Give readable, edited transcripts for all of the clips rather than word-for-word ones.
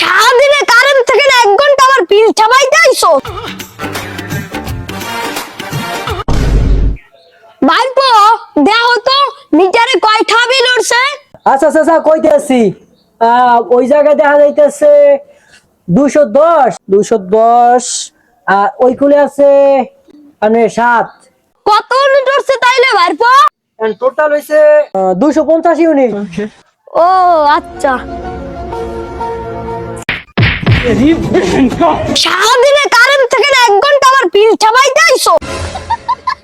সারাদিনে কারেন্ট থেকে না 1 ঘন্টা আমার বিল চাপাইতে আইছো। ভাইপো দেখো তো মিটারে কয়টা বিল উঠছে। আচ্ছা আচ্ছা আচ্ছা কইতে আছি ওই জায়গায় দেখা যাইতেছে 210 আর ওই কুলে আছে মানে 7 কত ইউনিট উঠছে তাইলে ভাইপো? এন্ড টোটাল হইছে 250 ইউনিট। ও আচ্ছা, সারাদিনে কারেন্ট থেকে না 1 ঘন্টা আমার বিল চাপাইতে আইছো।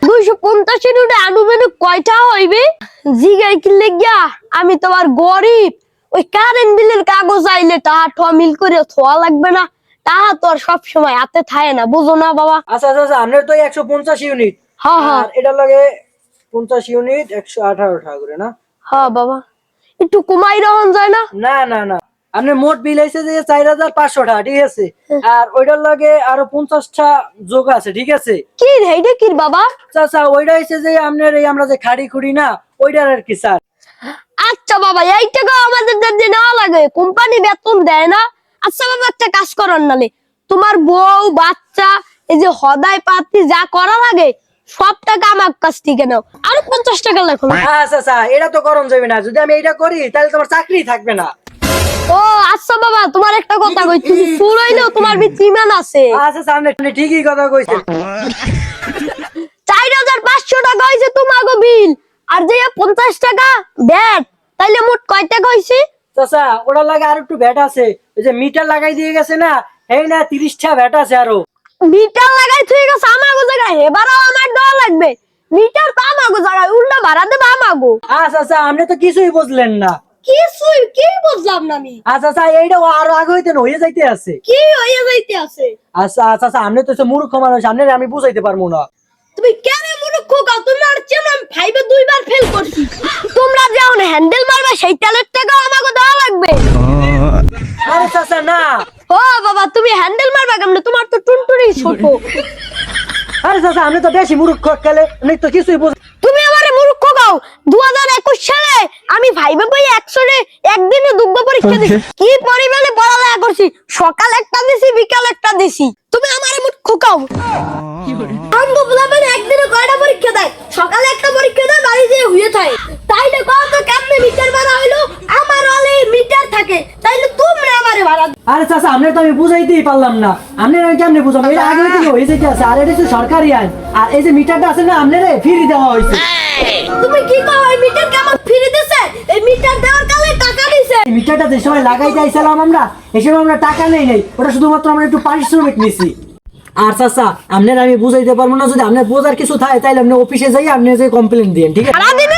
250 ইউনিটে আনুমানিক কয়টা হইবে? জিগাই কি লাগিয়া আমি তোমার গরিব, ওই কারেন্ট বিলের কাগজ আইলে তাহা মিল করে থোয়া লাগবে না, তাহা তো আর সব সময় হাতে থাকে না, বুঝো না বাবা? আচ্ছা আচ্ছা আচ্ছা আপনার তো 150 ইউনিট হ্যাঁ হ্যাঁ আর এটা লাগে 50 ইউনিট 118 টাকা করে না? হ্যাঁ বাবা, একটু কমাই রহন যায় না? না না না আপনার মোট বিল হইছে যে 4500 টাকা, ঠিক আছে? আর ওইটার লাগে আরো 50টা যোগ আছে, ঠিক আছে? কি রে এটা কি বাবা? আচ্ছা ওইটা হইছে যে আপনার এই আমরা যে খাড়ি খুড়ি না ওইটার আর কি স্যার। আচ্ছা বাবা, এই টাকা আমাদের যে নেওয়া লাগে, কোম্পানি বেতন দেয় না। আচ্ছা বাবা, একটা কাজ করার নালে তোমার বউ বাচ্চা এই যে হদায় পাতি যা করা লাগে সব টাকা আমার কাছ থেকে নাও, আর 50 টাকা লেখো। আচ্ছা আচ্ছা এটা তো করণ যাবে না, যদি আমি এটা করি তাহলে তোমার চাকরি থাকবে না। ও আচ্ছা বাবা, তোমার একটা কথা কই, তুমি চুর হইলেও তোমার ভিতরে ইমান আছে। আচ্ছা সামনে ঠিকই কথা কইছেন। 4500 টাকা হইছে তোমাগো বিল, আর যে 50 টাকা ব্যাট, তাইলে মোট কয় টাকা হইছে? চাচা ওটা লাগে আর একটু ভ্যাট আছে, ওই যে মিটার লাগাই দিয়ে গেছে না, এই না 30টা ভ্যাট আছে আরো। মিটার লাগাই থুই গেছে আমাগো জায়গায়, এবারও আমার দেওয়া লাগবে। মিটার তো আমাগো জায়গায়, উল্টা ভাড়া দেবে আমাগো। আচ্ছা আচ্ছা আপনি তো কিছুই বুঝলেন না। কিছুই কি বুঝলাম না আমি। আচ্ছা আচ্ছা এইটা আরো আগে হইতে হয়ে যাইতে আছে। কি হইয়া যাইতে আছে? আচ্ছা আচ্ছা আচ্ছা আপনি তো মূর্খ মানুষ, আপনি আমি বুঝাইতে পারবো না। তুমি কেন মূর্খ কাও? তোমার চেয়ে আমি 5 এ 2 বার ফেল করছি। তোমরা যেমন হ্যান্ডেল মারবে সেই তেলের টাকাও আমাকে দেওয়া লাগবে। আরে চাচা না। ও বাবা, তুমি হ্যান্ডেল মারবে কেমনে? তোমার তো টুনটুনি ছোট। আরে চাচা আপনি তো বেশি মূর্খ খেলে, আপনি তো কিছুই বুঝ। তুমি আমারে মূর্খ কাও? 2021 সালে আমি 5 এ বই 100 এ একদিনে দুগ্গ পরীক্ষা দিছি। কি পরিমাণে পড়ালেখা করছি, সকাল একটা দিছি বিকাল একটা দিছি। তুমি আমারে মূর্খ কাও? আমগো বলাবেন একদিনে কয়টা পরীক্ষা দেয়? সকালে একটা পরীক্ষা দেয়, বাড়ি যেয়ে হুইয়ে থাকে। তাইলে কত তো কেমনে মিটার ভাড়া হইলো? আমার ওয়ালে মিটার থাকে, তাইলে তোমরা আমারে ভাড়া। আরে চাচা আপনি তো আমি বুঝাইতেই পারলাম না, আপনি আমি কেমনে বুঝাবো? এটা আগে থেকে হয়ে যাইতে আছে, আর এটা হচ্ছে সরকারি আইন। আর এই যে মিটারটা আছে না আপনারে ফ্রি দেওয়া হয়েছে। তুমি কি কও? এই মিটার কেমন ফ্রি দিছে? এই মিটার দেওয়ার কালে টাকা দিছে। এই মিটারটা যে সময় লাগাই যাইছিলাম আমরা, এই সময় আমরা টাকা নেই নাই, ওটা শুধুমাত্র আমরা একটু পারিশ্রমিক নিছি। আর চাচা আপনার আমি বুঝাইতে পারবো না, যদি আপনার বোঝার কিছু থাকে তাইলে আপনি অফিসে যাই আপনি যে কমপ্লেন দিন, ঠিক আছে? সারাদিন